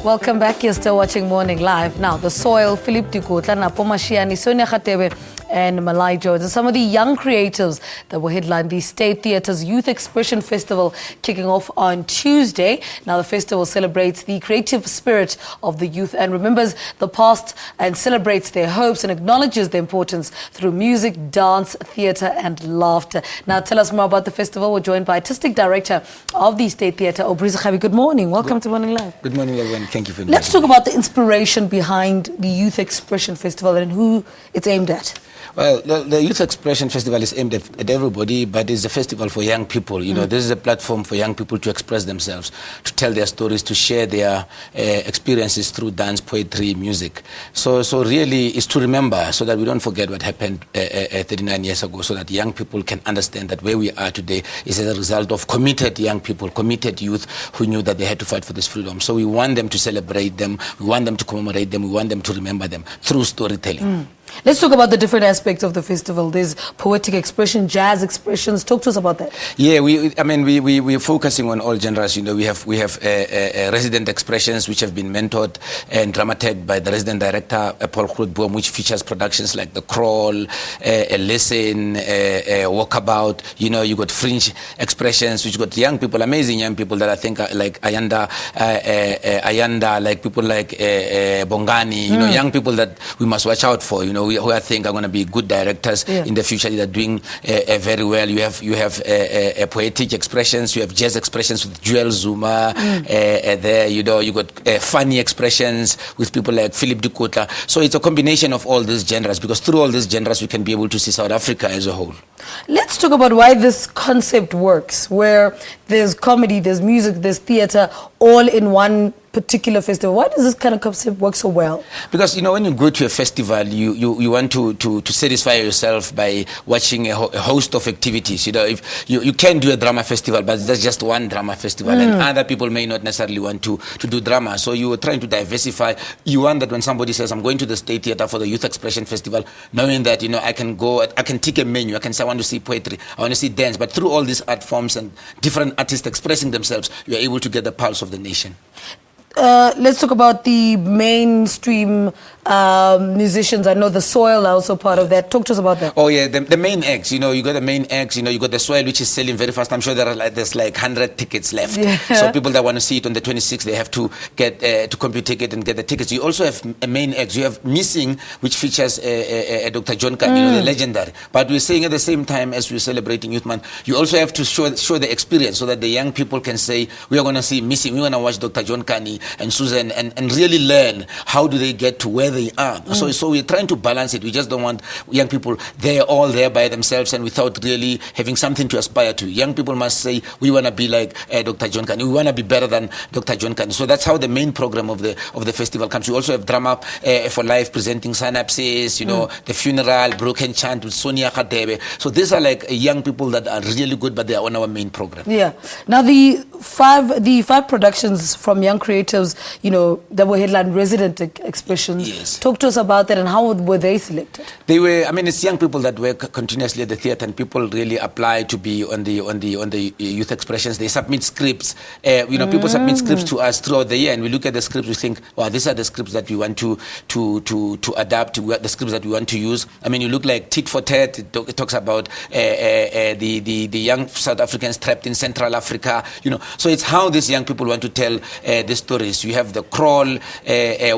Welcome back. You're still watching Morning Live. Now, The Soil, Phillip Dikotla, Napo Masheane, Sonia, Radebe, and Malai are some of the young creatives that will headline the State Theatre's Youth Expression Festival kicking off on Tuesday. Now, the festival celebrates the creative spirit of the youth and remembers the past and celebrates their hopes and acknowledges their importance through music, dance, theatre, and laughter. Now, tell us more about the festival. We're joined by Artistic Director of the State Theatre, Aubrey Sekhabi. Good morning. Welcome to Morning Live. Good morning, everyone. Thank you for Let's talk about the inspiration behind the Youth Expression Festival and who it's aimed at. Well, the Youth Expression Festival is aimed at everybody, but it's a festival for young people. You know, this is a platform for young people to express themselves, to tell their stories, to share their experiences through dance, poetry, music. So really, it's to remember so that we don't forget what happened 39 years ago, so that young people can understand that where we are today is as a result of committed young people, committed youth who knew that they had to fight for this freedom. So we want them to celebrate them, we want them to commemorate them, we want them to remember them through storytelling. Let's talk about the different aspects of the festival. There's poetic expression, jazz expressions. Talk to us about that. Yeah, we're focusing on all genres. You know, we have resident expressions which have been mentored and dramatised by the resident director Paul Grootboom, which features productions like The Crawl, a Listen, Walkabout. You know, you got fringe expressions, which got young people, amazing young people that I think are like Ayanda, like people like Bongani. You know, young people that we must watch out for. You know, who I think are going to be good directors in the future. They're doing very well. You have poetic expressions. You have jazz expressions with Joel Zuma. There, you know, you got funny expressions with people like Phillip Dikotla. So it's a combination of all these genres, because through all these genres we can be able to see South Africa as a whole. Let's talk about why this concept works, where there's comedy, there's music, there's theatre, all in one particular festival. Why does this kind of concept work so well? Because, you know, when you go to a festival, you want to satisfy yourself by watching a host of activities. You know, if you can do a drama festival, but there's just one drama festival, and other people may not necessarily want to do drama. So you are trying to diversify. You want that when somebody says, I'm going to the State Theatre for the Youth Expression Festival, knowing that, you know, I can take a menu, I can say I want to see poetry, I want to see dance, but through all these art forms and different artists expressing themselves, you are able to get the pulse of the nation. Let's talk about the mainstream musicians. I know The Soil are also part of that. Talk to us about that. Oh yeah, the main acts. You know, you got the main acts. You know, you got The Soil, which is selling very fast. I'm sure there's like 100 tickets left. Yeah. So people that want to see it on the 26th, they have to get to compute ticket and get the tickets. You also have a main act. You have Missing, which features Dr. John Kani, you know, the legendary. But we're saying at the same time as we're celebrating Youth Month, you also have to show the experience so that the young people can say, we are going to see Missing, we want to watch Dr. John Kani and Susan and really learn how do they get to where they are. So we're trying to balance it. We just don't want young people, they're all there by themselves and without really having something to aspire to. Young people must say, we want to be like Dr. John Kani. We want to be better than Dr. John Kani. So that's how the main program of the festival comes. We also have Drama for Life presenting Synapses, you know, The Funeral, Broken Chant with Sonia, Radebe. So these are like young people that are really good, but they are on our main program. Yeah. Now the five productions from young creatives, you know, that were headline resident expressions. Yes. Talk to us about that and how were they selected? They were, I mean, it's young people that work continuously at the theatre, and people really apply to be on the youth expressions. They submit scripts. You know, people submit scripts to us throughout the year, and we look at the scripts. We think, wow, these are the scripts that we want to adapt. The scripts that we want to use. I mean, you look like Tit for Tat. It talks about the young South Africans trapped in Central Africa. You know, so it's how these young people want to tell the stories. You have The Crawl,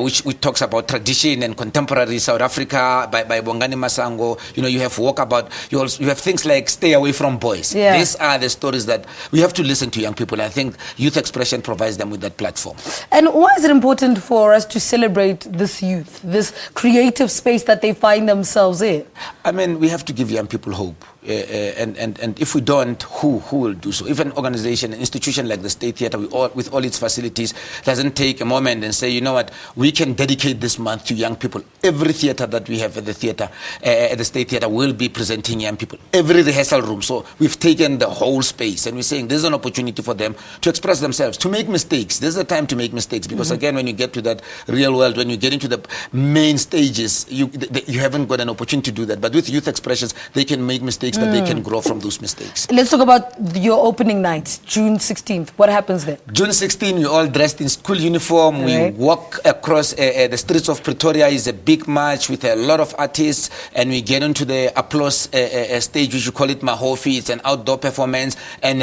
which talks about tradition and contemporary South Africa by Bongani Masango. You know, you have Walkabout. You have things like Stay Away from Boys. Yeah. These are the stories that we have to listen to young people. I think Youth Expression provides them with that platform. And why is it important for us to celebrate this youth, this creative space that they find themselves in? I mean, we have to give young people hope. And if we don't, who will do so? If an organization, an institution like the State Theatre, with all its facilities, doesn't take a moment and say, you know what, we can dedicate this month to young people. Every theatre that we have at the theatre, at the State Theatre, will be presenting young people. Every rehearsal room. So we've taken the whole space, and we're saying this is an opportunity for them to express themselves, to make mistakes. This is a time to make mistakes, because again, when you get to that real world, when you get into the main stages, you haven't got an opportunity to do that. But with youth expressions, they can make mistakes mistakes, but they can grow from those mistakes. Let's talk about your opening night, June 16th. What happens there? June 16, we're all dressed in school uniform. Right. We walk across the streets of Pretoria. Is a big march with a lot of artists, and we get into the applause stage, which you call it Mahofi. It's an outdoor performance, and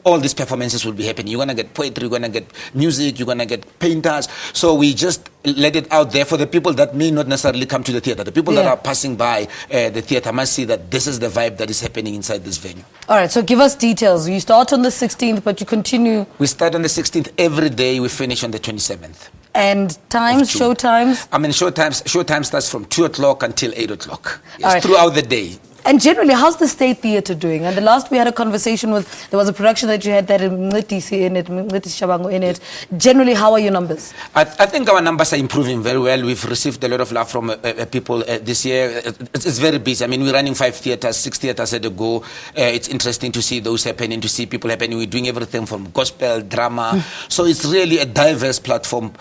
all these performances will be happening. You're going to get poetry, you're going to get music, you're going to get painters. So we just let it out there for the people that may not necessarily come to the theater. The people that are passing by the theater must see that this is the vibe that is happening inside this venue. All right, so give us details. You start on the 16th, but you continue. We start on the 16th every day. We finish on the 27th. And times, show times? I mean, show time starts from 2 o'clock until 8 o'clock. Yes, right. Throughout the day. And generally, how's the State Theatre doing? And the last we had a conversation with, there was a production that you had that Mngiti in it, Mngiti Shabangu in it. Generally, how are your numbers? I think our numbers are improving very well. We've received a lot of love from people this year. It's very busy. I mean, we're running 5 theatres, 6 theatres at a go. It's interesting to see those happening, to see people happening. We're doing everything from gospel, drama. So it's really a diverse platform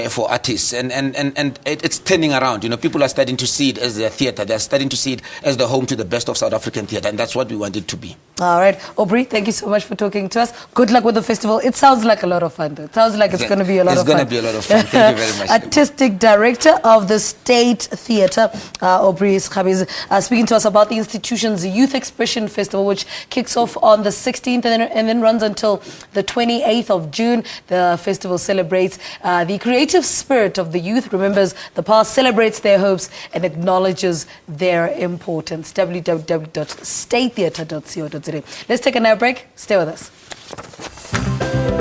for artists. And it's turning around. You know, people are starting to see it as their theatre. They're starting to see it as the home to the best of South African theatre, and that's what we want it to be. All right. Aubrey, thank you so much for talking to us. Good luck with the festival. It sounds like a lot of fun, though. It sounds like it's going to be a lot of fun. It's going to be a lot of fun. Thank you very much. Artistic Director of the State Theatre, Aubrey Sekhabi, is speaking to us about the institution's Youth Expression Festival, which kicks off on the 16th and then runs until the 28th of June. The festival celebrates the creative spirit of the youth, remembers the past, celebrates their hopes, and acknowledges their importance. www.statetheatre.co.za. Let's take a break. Stay with us.